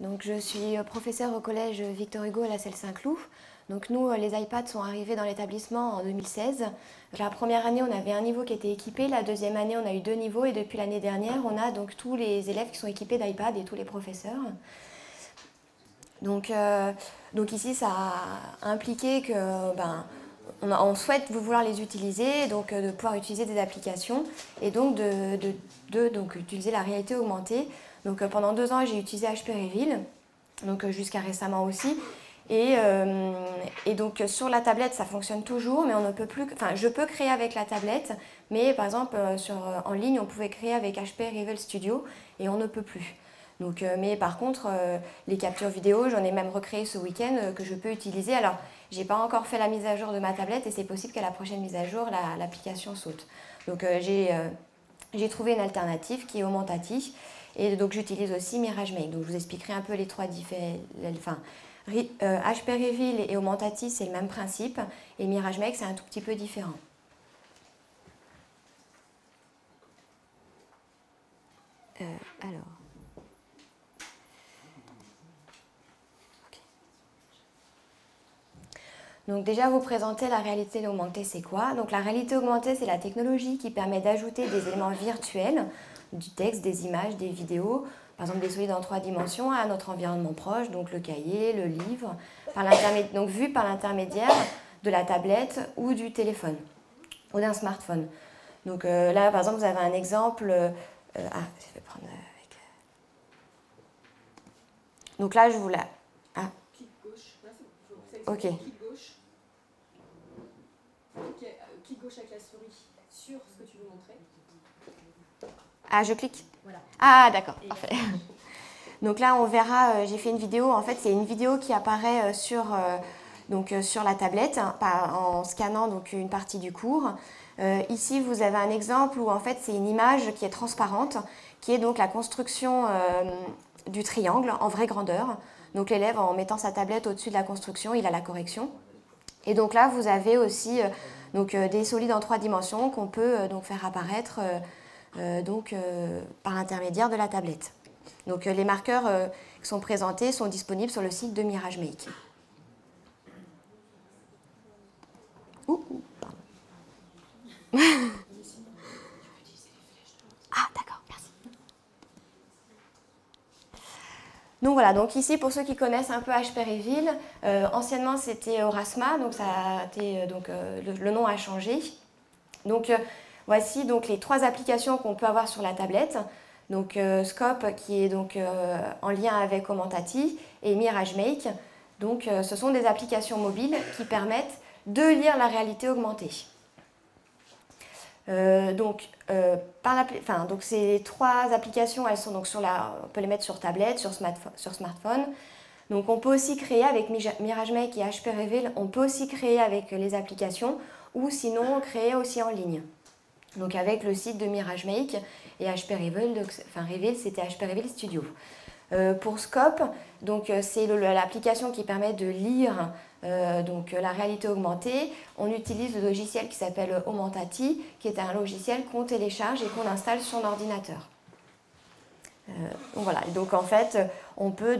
Donc, je suis professeure au collège Victor Hugo à la Celle-Saint-Cloud. Donc nous, les iPads sont arrivés dans l'établissement en 2016. La première année, on avait un niveau qui était équipé. La deuxième année, on a eu 2 niveaux. Et depuis l'année dernière, on a donc tous les élèves qui sont équipés d'iPad et tous les professeurs. Donc ici, ça a impliqué que on souhaite vouloir les utiliser, donc de pouvoir utiliser des applications et donc donc utiliser la réalité augmentée. Donc pendant 2 ans, j'ai utilisé HP Reveal, donc jusqu'à récemment aussi. Et donc sur la tablette, ça fonctionne toujours, mais on ne peut plus. Enfin, je peux créer avec la tablette, mais par exemple en ligne, on pouvait créer avec HP Reveal Studio et on ne peut plus. Donc, mais par contre, les captures vidéo, j'en ai même recréé ce week-end que je peux utiliser. Alors, j'ai pas encore fait la mise à jour de ma tablette et c'est possible qu'à la prochaine mise à jour, l'application saute. Donc, j'ai trouvé une alternative qui est Augmentati et donc j'utilise aussi MirageMake. Donc, je vous expliquerai un peu les trois différents. Enfin, HP Reveal et Augmentati, c'est le même principe et MirageMake, c'est un tout petit peu différent. Alors. Donc déjà, vous présenter la réalité augmentée, c'est quoi? Donc la réalité augmentée, c'est la technologie qui permet d'ajouter des éléments virtuels, du texte, des images, des vidéos, par exemple des solides en 3 dimensions à notre environnement proche, donc le cahier, le livre, donc vu par l'intermédiaire de la tablette ou du téléphone ou d'un smartphone. Donc là, par exemple, vous avez un exemple. Je vais prendre avec. Donc là, je vous la. Ah. Clic gauche. Là, c'est bon. Ok. Clic gauche. Clic gauche avec la souris sur ce que tu veux montrer. Ah, je clique? Voilà. Ah, d'accord, parfait. Donc là, on verra, j'ai fait une vidéo. En fait, c'est une vidéo qui apparaît sur la tablette, en scannant donc, une partie du cours. Ici, vous avez un exemple où en fait, c'est une image qui est transparente, qui est donc la construction du triangle en vraie grandeur. Donc l'élève, en mettant sa tablette au-dessus de la construction, il a la correction. Et donc là, vous avez aussi des solides en 3 dimensions qu'on peut faire apparaître par l'intermédiaire de la tablette. Donc les marqueurs qui sont présentés sont disponibles sur le site de MirageMake. Pardon. Ah, d'accord, merci. Donc voilà, donc ici pour ceux qui connaissent un peu HP Reveal, anciennement c'était Aurasma, donc le nom a changé. Donc voici donc les 3 applications qu'on peut avoir sur la tablette. Donc Scope qui est donc en lien avec Augmentati et MirageMake. Donc ce sont des applications mobiles qui permettent de lire la réalité augmentée. Donc ces 3 applications, elles sont donc on peut les mettre sur tablette, sur smartphone. Donc on peut aussi créer avec MirageMake et HP Reveal, on peut aussi créer avec les applications ou sinon créer aussi en ligne. Donc avec le site de MirageMake et HP Reveal, Reveal c'était HP Reveal Studio. Pour Scope, c'est l'application qui permet de lire la réalité augmentée. On utilise le logiciel qui s'appelle Augmentati, qui est un logiciel qu'on télécharge et qu'on installe sur son ordinateur. Voilà. Donc en fait, on peut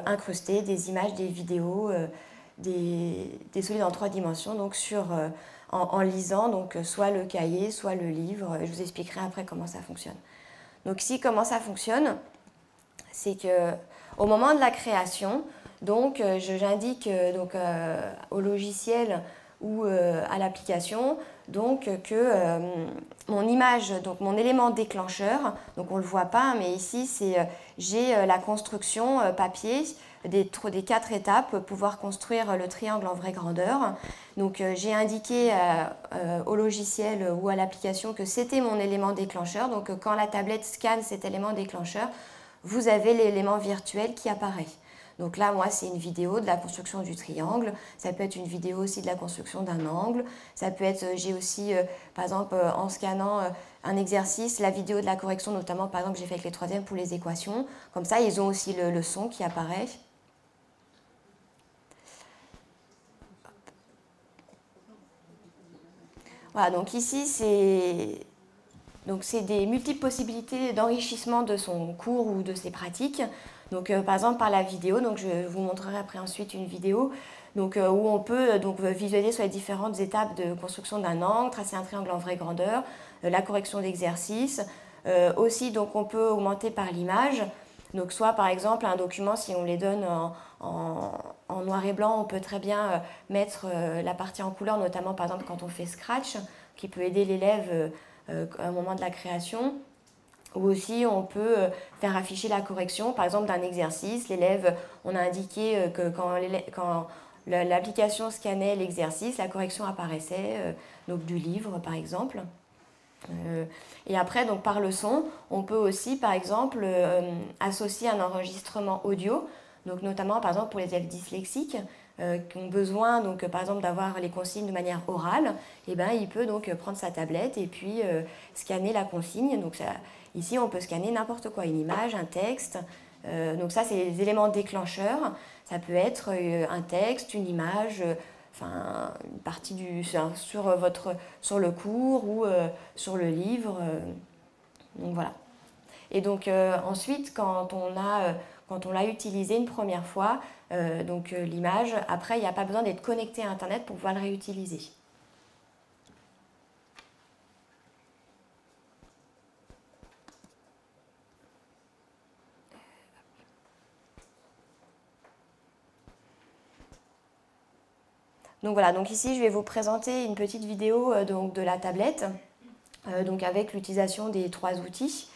incruster des images, des vidéos, des solides en 3 dimensions en lisant soit le cahier, soit le livre. Je vous expliquerai après comment ça fonctionne. Donc ici, comment ça fonctionne, c'est qu'au moment de la création, j'indique au logiciel ou à l'application que mon image, mon élément déclencheur, donc on ne le voit pas, mais ici j'ai la construction papier des 4 étapes pour pouvoir construire le triangle en vraie grandeur. Donc j'ai indiqué au logiciel ou à l'application que c'était mon élément déclencheur. Donc quand la tablette scanne cet élément déclencheur, vous avez l'élément virtuel qui apparaît. Donc là, moi, c'est une vidéo de la construction du triangle. Ça peut être une vidéo aussi de la construction d'un angle. Ça peut être, j'ai aussi, par exemple, en scannant un exercice, la vidéo de la correction, notamment, par exemple, j'ai fait avec les 3e pour les équations. Comme ça, ils ont aussi le son qui apparaît. Voilà, donc ici, c'est des multiples possibilités d'enrichissement de son cours ou de ses pratiques. Donc par exemple par la vidéo, donc je vous montrerai après ensuite une vidéo donc, où on peut donc, visualiser sur les différentes étapes de construction d'un angle, tracer un triangle en vraie grandeur, la correction d'exercice. Aussi donc on peut augmenter par l'image. Donc soit par exemple un document, si on les donne en noir et blanc, on peut très bien mettre la partie en couleur, notamment par exemple quand on fait Scratch, qui peut aider l'élève au moment de la création. Ou aussi on peut faire afficher la correction, par exemple d'un exercice. L'élève, on a indiqué que quand l'application scannait l'exercice, la correction apparaissait, donc du livre par exemple. Et après, donc, par le son, on peut aussi, par exemple, associer un enregistrement audio, donc, notamment, par exemple, pour les élèves dyslexiques qui ont besoin, donc, par exemple, d'avoir les consignes de manière orale, et ben, il peut donc prendre sa tablette et puis scanner la consigne. Donc, ça, ici, on peut scanner n'importe quoi, une image, un texte. Donc ça, c'est les éléments déclencheurs. Ça peut être un texte, une image, enfin, une partie sur le cours ou sur le livre. Donc voilà. Et donc ensuite, quand on l'a utilisé une première fois, donc l'image, après, il n'y a pas besoin d'être connecté à Internet pour pouvoir le réutiliser. Donc voilà, donc ici je vais vous présenter une petite vidéo donc, de la tablette, donc avec l'utilisation des 3 outils.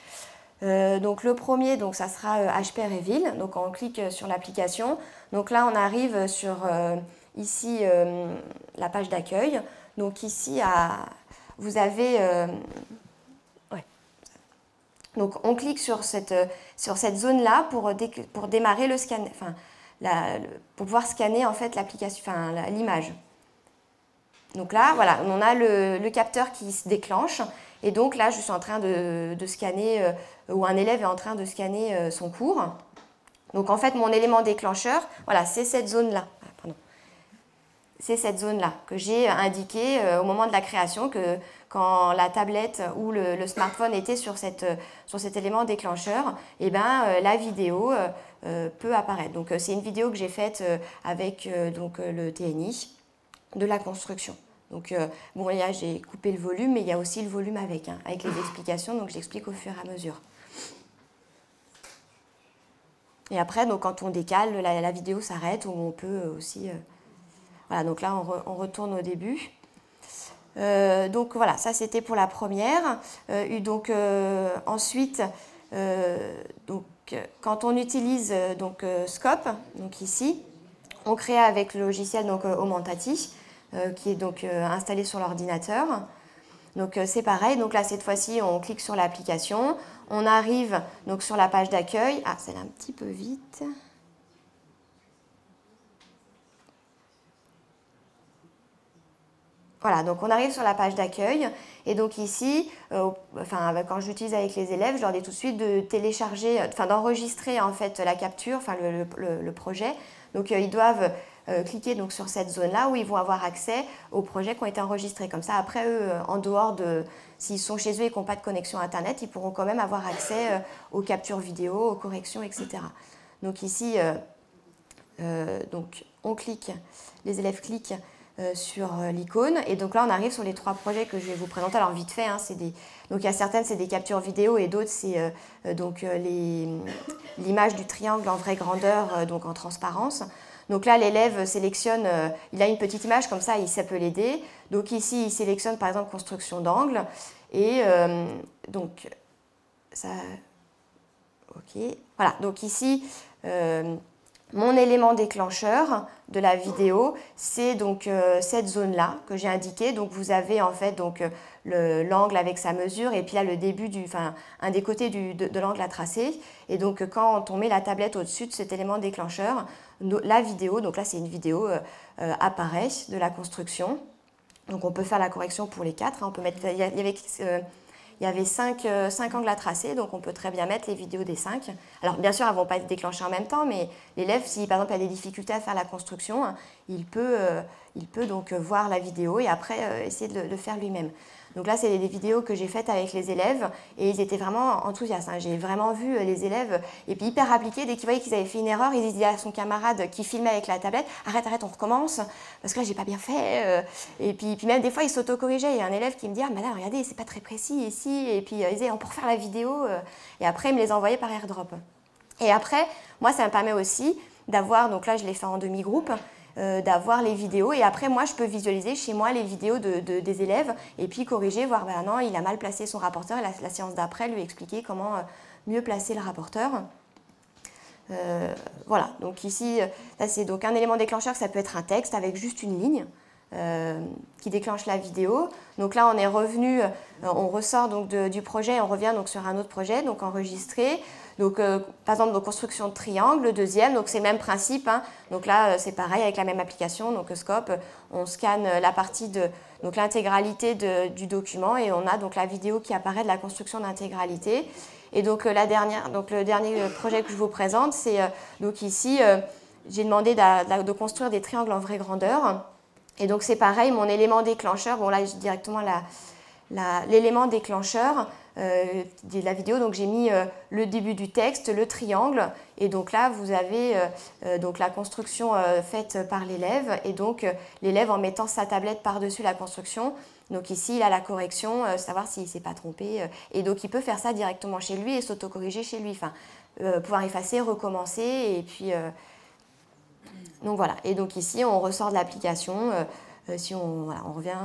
Donc le premier, donc, ça sera HP Reveal, donc on clique sur l'application. Donc là on arrive sur ici la page d'accueil. Donc ici vous avez... ouais. Donc on clique sur cette zone-là pour démarrer le scan, enfin, pour pouvoir scanner en fait l'application, enfin l'image. Donc là, voilà, on a le capteur qui se déclenche et donc là, je suis en train de scanner, ou un élève est en train de scanner son cours. Donc en fait, mon élément déclencheur, voilà, c'est cette zone-là. C'est cette zone-là que j'ai indiquée au moment de la création, que quand la tablette ou le smartphone était sur cet élément déclencheur, et ben, la vidéo peut apparaître. Donc c'est une vidéo que j'ai faite avec donc, le TNI de la construction. Donc bon, là j'ai coupé le volume, mais il y a aussi le volume avec les explications, donc j'explique au fur et à mesure. Et après, donc, quand on décale, la vidéo s'arrête, ou on peut aussi... Voilà, donc là, on retourne au début. Donc voilà, ça c'était pour la première. Donc ensuite, donc, quand on utilise Scope, donc ici, on crée avec le logiciel donc, Aumantati, qui est donc installé sur l'ordinateur. Donc c'est pareil, donc là cette fois-ci on clique sur l'application, on arrive donc sur la page d'accueil. Ah, c'est un petit peu vite. Voilà, donc on arrive sur la page d'accueil et donc ici, quand j'utilise avec les élèves, je leur dis tout de suite de télécharger, d'enregistrer en fait la capture, le projet. Donc ils doivent cliquer donc, sur cette zone-là où ils vont avoir accès aux projets qui ont été enregistrés. Comme ça, après eux, en dehors de, s'ils sont chez eux et qu'ils n'ont pas de connexion Internet, ils pourront quand même avoir accès aux captures vidéo, aux corrections, etc. Donc ici, donc on clique, les élèves cliquent sur l'icône et donc là on arrive sur les 3 projets que je vais vous présenter. Alors vite fait, donc il y a certaines c'est des captures vidéo et d'autres c'est l'image du triangle en vraie grandeur, donc en transparence. Donc là l'élève sélectionne, il a une petite image comme ça, ça peut l'aider. Donc ici il sélectionne par exemple construction d'angle et donc ça, ok, voilà, donc ici mon élément déclencheur de la vidéo, c'est donc cette zone-là que j'ai indiquée. Donc vous avez en fait donc l'angle avec sa mesure et puis là le début un des côtés de l'angle à tracer. Et donc quand on met la tablette au-dessus de cet élément déclencheur, la vidéo, donc là c'est une vidéo, apparaît de la construction. Donc on peut faire la correction pour les 4. On peut mettre, il y avait 5 angles à tracer, donc on peut très bien mettre les vidéos des 5. Alors bien sûr, elles ne vont pas être déclenchées en même temps, mais l'élève, si par exemple il a des difficultés à faire la construction, il peut donc voir la vidéo et après essayer de le faire lui-même. Donc là, c'est des vidéos que j'ai faites avec les élèves et ils étaient vraiment enthousiastes. Hein. J'ai vraiment vu les élèves et puis hyper appliqués. Dès qu'ils voyaient qu'ils avaient fait une erreur, ils disaient à son camarade qui filmait avec la tablette « Arrête, arrête, on recommence parce que là, j'ai pas bien fait. » Et puis même des fois, ils s'auto-corrigeaient. Il y a un élève qui me dit « Ah, madame, regardez, c'est pas très précis ici. » Et puis ils disaient « On peut refaire la vidéo. » Et après, ils me les envoyaient par AirDrop. Et après, moi, ça me permet aussi d'avoir, donc là, je l'ai fait en demi-groupe, d'avoir les vidéos. Et après, moi, je peux visualiser chez moi les vidéos des élèves et puis corriger, voir, ben non, il a mal placé son rapporteur. Et la séance d'après, lui expliquer comment mieux placer le rapporteur. Voilà, donc ici, là, c'est donc un élément déclencheur, ça peut être un texte avec juste une ligne. Qui déclenche la vidéo. Donc là, on est revenu, on ressort donc du projet, on revient donc sur un autre projet, donc enregistré. Donc, par exemple, donc, construction de triangle, le deuxième, donc c'est le même principe. Hein. Donc là, c'est pareil avec la même application, donc Scope, on scanne la partie de donc l'intégralité du document et on a donc la vidéo qui apparaît de la construction d'intégralité. Et donc le dernier projet que je vous présente, c'est donc ici, j'ai demandé de construire des triangles en vraie grandeur. Et donc c'est pareil, mon élément déclencheur, bon là j'ai directement l'élément déclencheur de la vidéo, donc j'ai mis le début du texte, le triangle, et donc là vous avez donc la construction faite par l'élève, et donc l'élève en mettant sa tablette par-dessus la construction, donc ici il a la correction, savoir s'il ne s'est pas trompé, et donc il peut faire ça directement chez lui et s'auto-corriger chez lui, enfin pouvoir effacer, recommencer, et puis... Donc voilà, et donc ici on ressort de l'application, si on revient,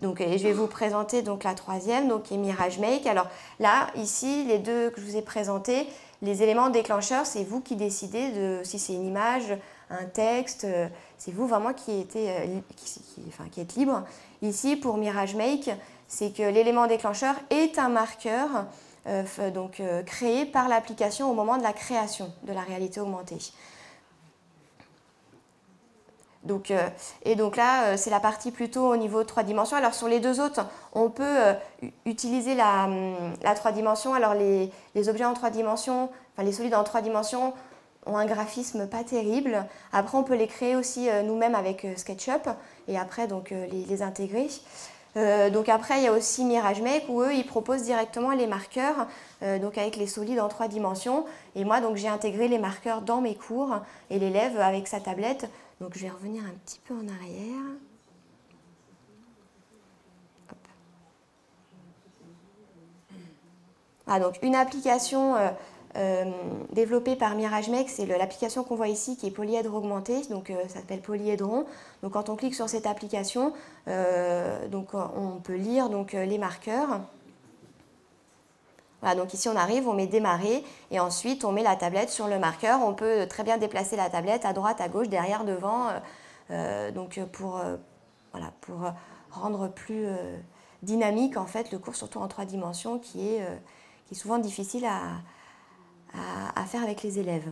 donc, et je vais vous présenter donc la troisième, donc qui est Mirage Make. Alors là, ici, les deux que je vous ai présentés, les éléments déclencheurs, c'est vous qui décidez de si c'est une image, un texte, c'est vous vraiment qui êtes libre. Ici, pour Mirage Make, c'est que l'élément déclencheur est un marqueur créé par l'application au moment de la création de la réalité augmentée. Donc, et donc là, c'est la partie plutôt au niveau 3 dimensions. Alors sur les deux autres, on peut utiliser la 3 dimensions. Alors les objets en 3 dimensions, enfin les solides en 3 dimensions ont un graphisme pas terrible. Après, on peut les créer aussi nous-mêmes avec SketchUp et après donc les intégrer. Donc après, il y a aussi Mirage Make où eux, ils proposent directement les marqueurs donc avec les solides en 3 dimensions. Et moi, donc j'ai intégré les marqueurs dans mes cours et l'élève avec sa tablette. Donc je vais revenir un petit peu en arrière. Hop. Ah, donc une application développée par Mirage Make, c'est l'application qu'on voit ici qui est polyèdre augmenté, donc ça s'appelle Polyédron. Donc quand on clique sur cette application, donc on peut lire donc, les marqueurs. Voilà, donc ici on arrive, on met démarrer et ensuite on met la tablette sur le marqueur. On peut très bien déplacer la tablette à droite, à gauche, derrière, devant, donc pour rendre plus dynamique en fait le cours, surtout en 3 dimensions, qui est souvent difficile à faire avec les élèves.